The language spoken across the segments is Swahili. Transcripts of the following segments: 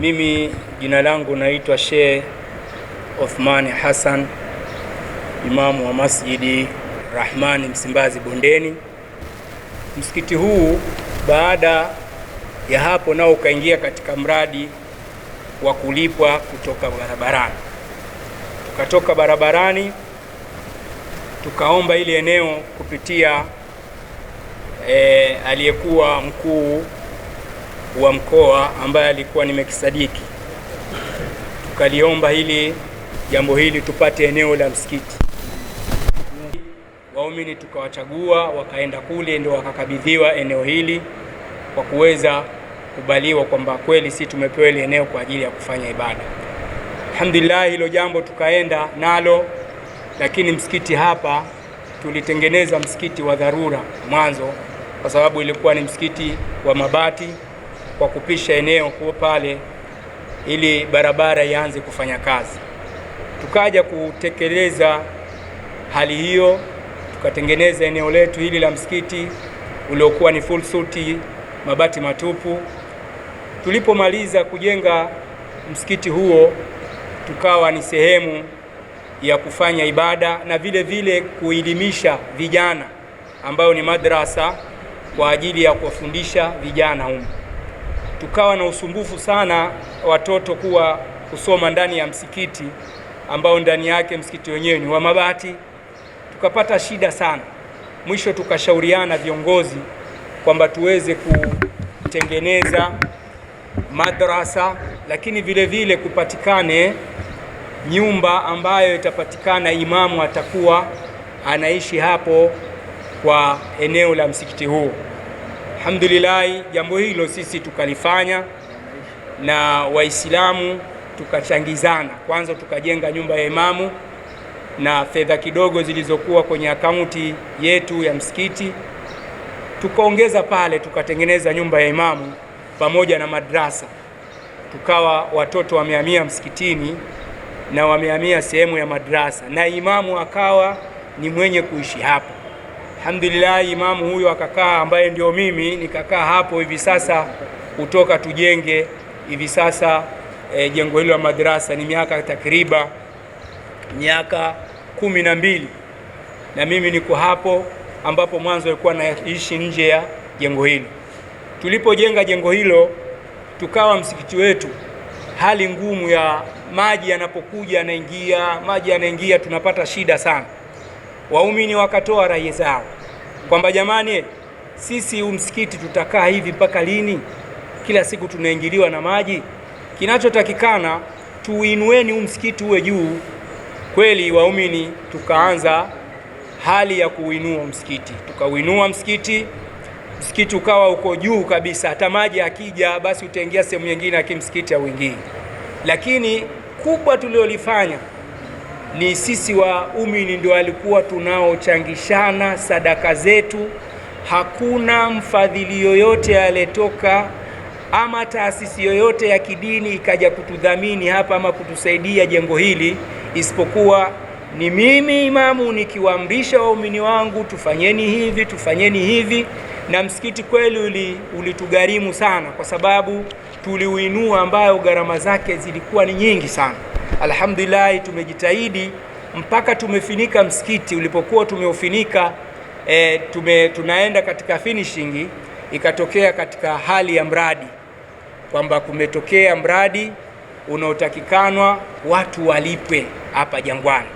Mimi jina langu naitwa Sheikh Othman Hassan, imamu wa Masjidi Rahmani Msimbazi Bondeni. Msikiti huu baada ya hapo nao ukaingia katika mradi wa kulipwa kutoka barabarani. Tukatoka barabarani tukaomba ili eneo kupitia aliyekuwa mkuu wa mkoa ambaye alikuwa ni Mekisadiki. Tukaliomba hili jambo hili tupate eneo la msikiti. Waumini tukawachagua, wakaenda kule, ndio wakakabidhiwa eneo hili kwa kuweza kubaliwa kwamba kweli si tumepewa ile eneo kwa ajili ya kufanya ibada. Alhamdulillah, hilo jambo tukaenda nalo, lakini msikiti hapa tulitengeneza msikiti wa dharura mwanzo, kwa sababu ilikuwa ni msikiti wa mabati, kwa kupisha eneo kwa pale ili barabara ianze kufanya kazi. Tukaja kutekeleza hali hiyo, tukatengeneza eneo letu hili la msikiti uliokuwa ni full suti, mabati matupu. Tulipomaliza kujenga msikiti huo, tukawa ni sehemu ya kufanya ibada na vile vile kuelimisha vijana, ambayo ni madrasa kwa ajili ya kuwafundisha vijana humu. Tukawa na usumbufu sana watoto kuwa kusoma ndani ya msikiti ambao ndani yake msikiti wenyewe ni wa mabati. Tukapata shida sana. Mwisho tukashauriana viongozi kwamba tuweze kutengeneza madrasa, lakini vile vile kupatikane nyumba ambayo itapatikana imamu atakuwa anaishi hapo kwa eneo la msikiti huo. Alhamdulillah, jambo hilo sisi tukalifanya na Waislamu tukachangizana. Kwanza tukajenga nyumba ya imamu na fedha kidogo zilizokuwa kwenye akaunti yetu ya msikiti, tukaongeza pale, tukatengeneza nyumba ya imamu pamoja na madrasa. Tukawa watoto wamehamia msikitini na wamehamia sehemu ya madrasa, na imamu akawa ni mwenye kuishi hapo. Alhamdulillah, imamu huyo akakaa, ambaye ndio mimi nikakaa hapo hivi sasa kutoka tujenge hivi sasa jengo hilo la madrasa ni miaka takriban miaka 12, na mimi niko hapo ambapo mwanzo alikuwa naishi nje ya jengo hilo. Tulipojenga jengo hilo, tukawa msikiti wetu hali ngumu ya maji yanapokuja yanaingia, tunapata shida sana. Waumini wakatoa rai zao kwamba jamani, sisi msikiti tutakaa hivi mpaka lini? Kila siku tunaingiliwa na maji. Kinachotakikana tuinueni msikiti uwe juu. Kweli waumini tukaanza hali ya kuinua msikiti, tukauinua msikiti ukawa uko juu kabisa, hata maji akija basi utaingia sehemu nyingine, akimsikiti hauingii. Lakini kubwa tuliolifanya ni sisi waumini ndio alikuwa tunaochangishana sadaka zetu. Hakuna mfadhili yoyote aliyetoka ama taasisi yoyote ya kidini ikaja kutudhamini hapa ama kutusaidia jengo hili, isipokuwa ni mimi imamu nikiwaamrisha waumini wangu tufanyeni hivi. Na msikiti kweli ulitugharimu sana, kwa sababu tuliuinua ambayo gharama zake zilikuwa ni nyingi sana. Alhamdulillah, tumejitahidi mpaka tumefinika msikiti. Ulipokuwa tumeufinika, tunaenda katika finishing, ikatokea katika hali ya mradi kwamba kumetokea mradi unaotakikanwa watu walipwe hapa Jangwani,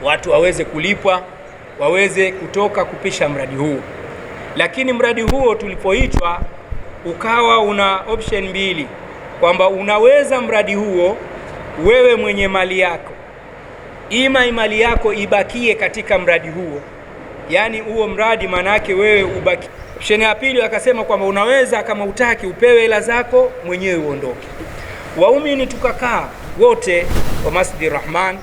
watu waweze kulipwa, waweze kutoka kupisha mradi huu. Lakini mradi huo tulipoitwa ukawa una option mbili, kwamba unaweza mradi huo wewe mwenye mali yako, ima mali yako ibakie katika mradi huo, yani huo mradi manake wewe ubaki. Option ya pili akasema kwamba unaweza kama utaki upewe hela zako mwenyewe uondoke. Waumini tukakaa wote wa Masjid Rahman,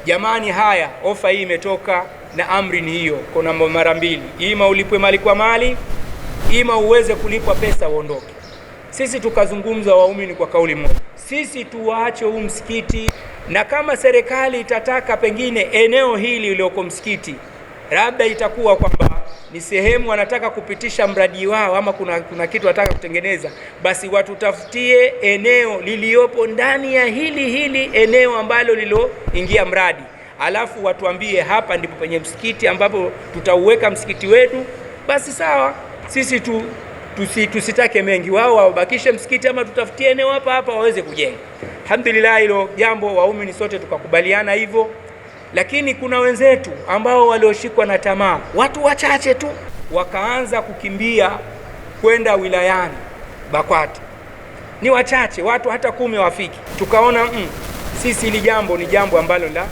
jamani, haya ofa hii imetoka na amri ni hiyo, kuna mara mbili, ima ulipwe mali kwa mali, ima uweze kulipwa pesa uondoke. Sisi tukazungumza waumini kwa kauli moja, sisi tuache huu msikiti, na kama serikali itataka pengine eneo hili lilioko msikiti labda itakuwa kwamba ni sehemu wanataka kupitisha mradi wao, ama kuna kitu wanataka kutengeneza, basi watutafutie eneo liliopo ndani ya hili eneo ambalo liloingia mradi, alafu watuambie hapa ndipo penye msikiti ambapo tutauweka msikiti wetu. Basi sawa, sisi tusitake mengi, wao wabakishe msikiti ama tutafutie eneo hapa waweze kujenga. Alhamdulillah, hilo jambo waumini sote tukakubaliana hivyo. Lakini kuna wenzetu ambao walioshikwa na tamaa, watu wachache tu wakaanza kukimbia kwenda wilayani BAKWATA. Ni wachache, watu hata 10 wafiki. Tukaona sisi hili jambo ni jambo ambalo la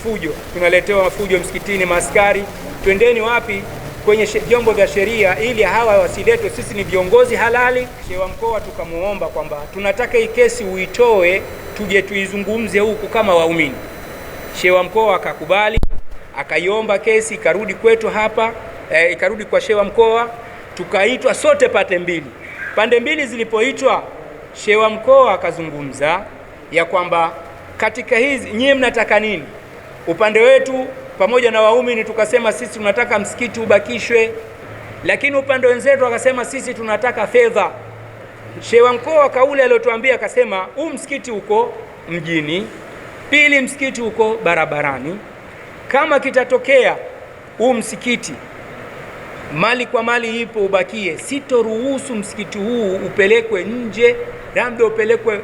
fujo, tunaletewa fujo msikitini, maaskari. Twendeni wapi? Kwenye vyombo vya sheria ili hawa wasiletwe. Sisi ni viongozi halali. Shehe wa mkoa tukamuomba kwamba tunataka hii kesi uitoe, tuje tuizungumze huku kama waumini. Shehe wa mkoa akakubali, akaiomba kesi ikarudi kwetu hapa, ikarudi kwa shehe wa mkoa, tukaitwa sote pande mbili. Zilipoitwa, shehe wa mkoa akazungumza ya kwamba katika hizi nyie mnataka nini? Upande wetu pamoja na waumini tukasema sisi tunataka msikiti ubakishwe, lakini upande wenzetu akasema sisi tunataka fedha. Shehe wa mkoa kauli aliyotuambia akasema msikiti uko mjini, pili msikiti uko barabarani. Kama kitatokea msikiti mali kwa mali ipo ubakie, sitoruhusu msikiti huu upelekwe nje, labda upelekwe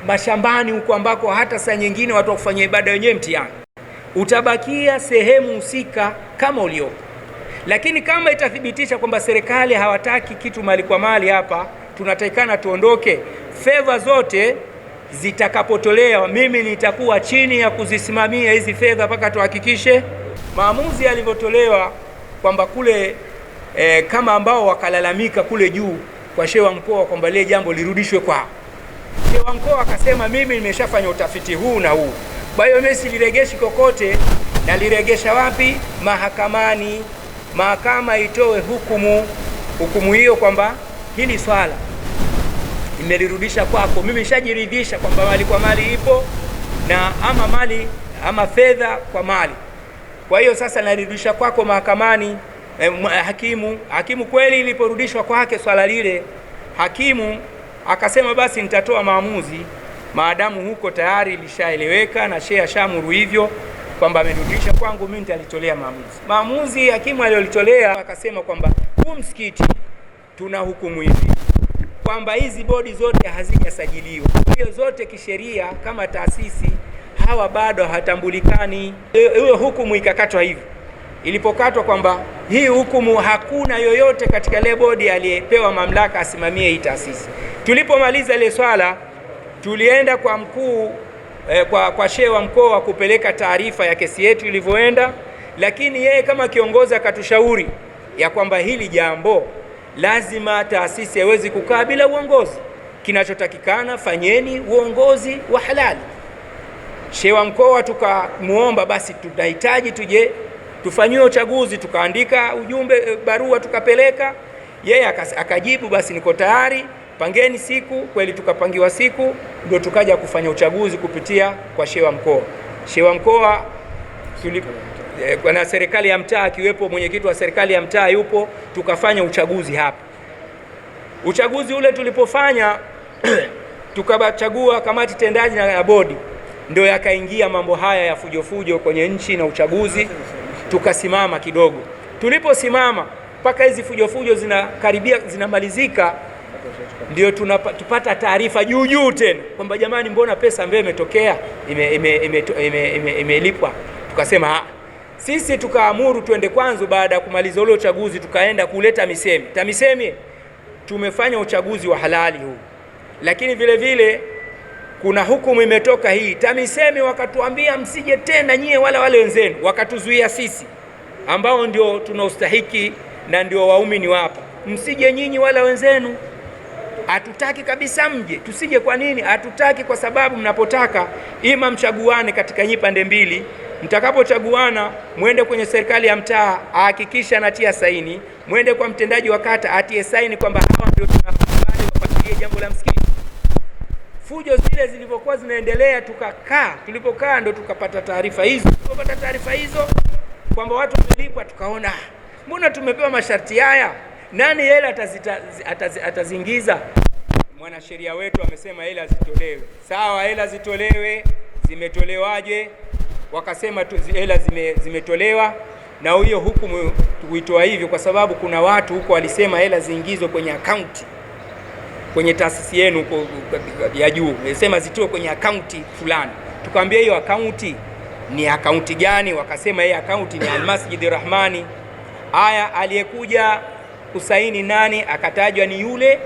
mashambani huko ambako hata saa nyingine watu wakufanya ibada wenyewe mtihani. Utabakia sehemu husika kama uliopo. Lakini kama itathibitisha kwamba serikali hawataki kitu mali kwa mali hapa, tunatakikana tuondoke. Fedha zote zitakapotolewa, mimi nitakuwa chini ya kuzisimamia hizi fedha mpaka tuhakikishe maamuzi yalivyotolewa kwamba kule kama ambao wakalalamika kule juu kwa shehe wa mkoa kwamba lile jambo lirudishwe kwao. Shehe wa mkoa akasema mimi nimeshafanya utafiti huu na huu, kwa hiyo mimi siliregeshi kokote. Na liregesha wapi? Mahakamani. Mahakama itoe hukumu hiyo kwamba hili swala nimelirudisha kwako. Mimi nishajiridhisha kwamba mali kwa mali ipo, na ama fedha kwa mali. Kwa hiyo sasa narudisha kwako mahakamani. Hakimu kweli iliporudishwa kwake swala lile, hakimu akasema basi nitatoa maamuzi maadamu huko tayari lishaeleweka na shehe ashamuru hivyo kwamba amerudisha kwangu, mimi nitalitolea maamuzi. Hakimu aliyolitolea akasema kwamba huu msikiti tuna hukumu hivi kwamba hizi bodi zote hazijasajiliwa, hiyo zote kisheria kama taasisi hawa bado hatambulikani. Hiyo hukumu ikakatwa hivi. Ilipokatwa kwamba hii hukumu hakuna yoyote katika ile bodi aliyepewa mamlaka asimamie hii taasisi. Tulipomaliza ile swala, tulienda kwa mkuu kwa shehe wa mkoa kupeleka taarifa ya kesi yetu ilivyoenda, lakini yeye kama kiongozi akatushauri ya kwamba hili jambo lazima taasisi haiwezi kukaa bila uongozi. Kinachotakikana fanyeni uongozi wa halali. Shehe wa mkoa tukamuomba basi tunahitaji tuje tufanyiwe uchaguzi, tukaandika ujumbe barua tukapeleka. Yeye akajibu basi niko tayari, pangeni siku. Kweli tukapangiwa siku, ndio tukaja kufanya uchaguzi kupitia kwa shehe wa mkoa. Shehe wa mkoa na serikali ya mtaa akiwepo, mwenyekiti wa serikali ya mtaa yupo, tukafanya uchaguzi hapa. Uchaguzi ule tulipofanya tukachagua kamati tendaji na bodi, ndio yakaingia mambo haya ya fujo kwenye nchi na uchaguzi. Tukasimama kidogo. Tuliposimama mpaka hizi fujo zinakaribia zinamalizika, ndio tupata taarifa juu tena kwamba jamani, mbona pesa ambayo imetokea imelipwa. Tukasema sisi tukaamuru tuende kwanza, baada ya kumaliza ule uchaguzi tukaenda kuleta TAMISEMI. Tumefanya uchaguzi wa halali huu, lakini vile vile kuna hukumu imetoka hii. TAMISEMI wakatuambia msije tena nyie wala wale wenzenu, wakatuzuia sisi ambao ndio tunaostahiki na ndio waumini hapa, msije nyinyi wala wenzenu, hatutaki kabisa mje. Tusije kwa nini? Hatutaki kwa sababu mnapotaka ima mchaguane katika nyi pande mbili, mtakapochaguana mwende kwenye serikali ya mtaa ahakikisha anatia saini, mwende kwa mtendaji wa kata atie saini kwamba hawa ndio tunakubali wafuatilie jambo la msikiti. Fujo zile zilivyokuwa zinaendelea, tulipokaa ndo tukapata taarifa hizo. Tulipopata taarifa hizo kwamba watu wamelipwa, tukaona mbona tumepewa masharti haya? Nani hela atazingiza? Mwanasheria wetu amesema hela zitolewe. Sawa, hela zitolewe. Zimetolewaje? Wakasema hela zimetolewa, na huyo hukumu tuitoa hivyo kwa sababu kuna watu huko walisema hela ziingizwe kwenye akaunti kwenye taasisi yenu huko ya juu, walisema zitoe kwenye akaunti fulani. Tukamwambia hiyo akaunti ni akaunti gani? Wakasema hii akaunti ni Al-Masjid Rahmani. Haya, aliyekuja kusaini nani? Akatajwa ni yule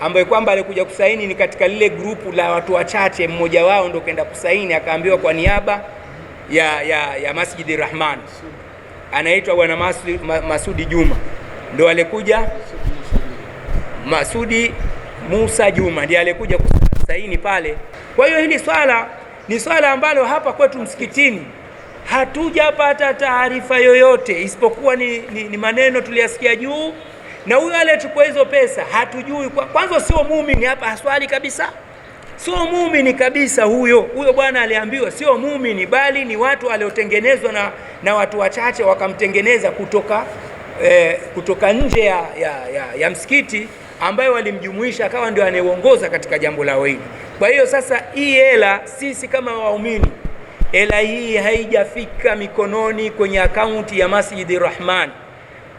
ambaye kwamba alikuja kusaini ni katika lile grupu la watu wachache, mmoja wao ndo kaenda kusaini, akaambiwa kwa niaba ya Masjid Rahman, anaitwa bwana Masudi Juma, ndo alikuja. Masudi Musa Juma ndiye alikuja kusaini pale. Kwa hiyo hili swala ni swala ambalo hapa kwetu msikitini hatujapata taarifa yoyote, isipokuwa ni maneno tuliyasikia juu, na huyo aliyechukua hizo pesa hatujui. Kwanza sio muumini hapa, haswali kabisa, sio muumini kabisa huyo bwana aliambiwa sio muumini, bali ni watu waliotengenezwa na watu wachache, wakamtengeneza kutoka nje ya msikiti, ambayo walimjumuisha akawa ndio anayeongoza katika jambo la hili. Kwa hiyo sasa hii hela, sisi kama waumini, hela hii haijafika mikononi kwenye akaunti ya Masjid Rahman.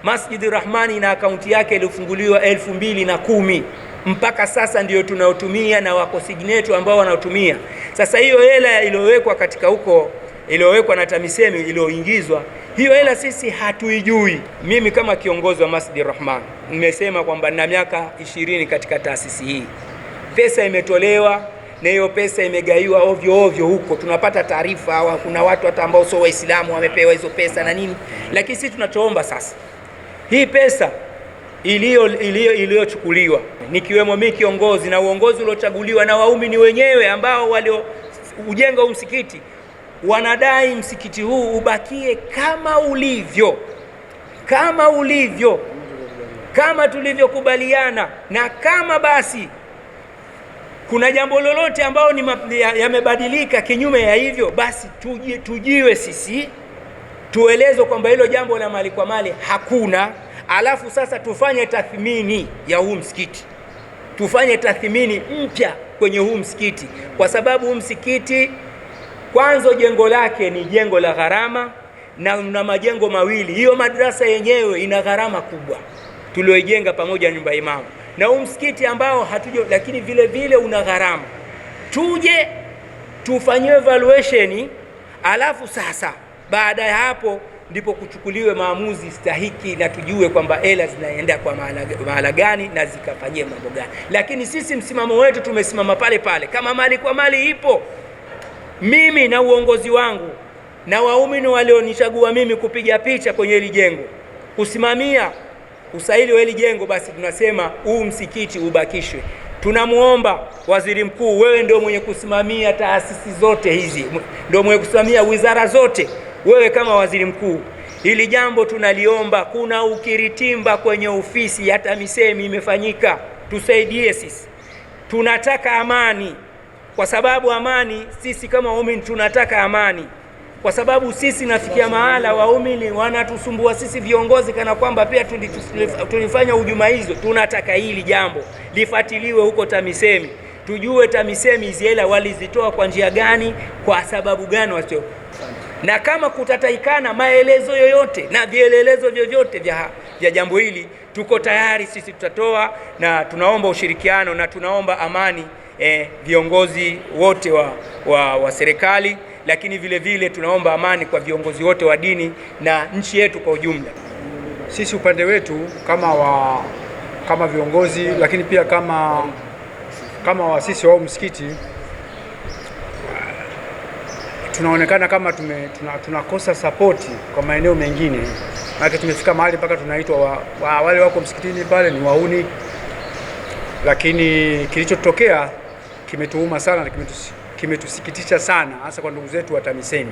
Masjid Rahman ina akaunti yake iliyofunguliwa 2010 mpaka sasa ndio tunaotumia, na wako signetu ambao wanaotumia. Sasa hiyo hela iliyowekwa katika huko, iliyowekwa na TAMISEMI, iliyoingizwa hiyo hela sisi hatuijui. Mimi kama kiongozi wa Masjid Rahman nimesema kwamba na miaka 20 katika taasisi hii, pesa imetolewa na hiyo pesa imegaiwa ovyo ovyo huko. Tunapata taarifa kuna watu hata ambao sio Waislamu wamepewa hizo pesa na nini, lakini sisi tunachoomba sasa, hii pesa iliyochukuliwa, nikiwemo mimi kiongozi na uongozi uliochaguliwa na waumini wenyewe ambao ujenga huu msikiti, wanadai msikiti huu ubakie kama ulivyo, kama tulivyokubaliana, na kama basi kuna jambo lolote ambao yamebadilika kinyume ya hivyo, basi tujiwe sisi, tuelezwe kwamba hilo jambo la mali kwa mali hakuna. Alafu sasa tufanye tathmini ya huu msikiti, tufanye tathmini mpya kwenye huu msikiti, kwa sababu huu msikiti kwanza jengo lake ni jengo la gharama, na majengo mawili. Hiyo madrasa yenyewe ina gharama kubwa tulioijenga pamoja na nyumba ya imamu, na huu msikiti ambao lakini vile vile una gharama. Tuje tufanyie evaluation, alafu sasa baada ya hapo ndipo kuchukuliwe maamuzi stahiki, na tujue kwamba hela zinaenda kwa mahala gani na zikafanyie mambo gani. Lakini sisi msimamo wetu tumesimama pale pale, kama mali kwa mali ipo, mimi na uongozi wangu na waumini walionichagua mimi kupiga picha kwenye hili jengo, kusimamia usaili wa hili jengo, basi tunasema huu msikiti ubakishwe. Tunamuomba Waziri Mkuu, wewe ndio mwenye kusimamia taasisi zote hizi, ndio mwenye kusimamia wizara zote, wewe kama Waziri Mkuu, hili jambo tunaliomba. Kuna ukiritimba kwenye ofisi ya TAMISEMI imefanyika, tusaidie sisi. Tunataka amani, kwa sababu amani, sisi kama waumini tunataka amani, kwa sababu sisi nafikia mahala waumini wanatusumbua sisi viongozi kana kwamba pia tulifanya hujuma hizo. Tunataka hili jambo lifuatiliwe huko TAMISEMI, tujue TAMISEMI hizi hela walizitoa kwa njia gani, kwa sababu gani wasio, na kama kutataikana maelezo yoyote na vielelezo vyovyote vya jambo hili, tuko tayari sisi, tutatoa, na tunaomba ushirikiano na tunaomba amani viongozi wote wa serikali, lakini vile vile tunaomba amani kwa viongozi wote wa dini na nchi yetu kwa ujumla. Sisi upande wetu kama viongozi, lakini pia kama waasisi wa msikiti, tunaonekana kama tunakosa sapoti kwa maeneo mengine. Maana tumefika mahali mpaka tunaitwa wale wako msikitini pale ni wauni, lakini kilichotokea kimetuuma sana na kimetusikitisha sana, hasa kwa ndugu zetu wa TAMISEMI.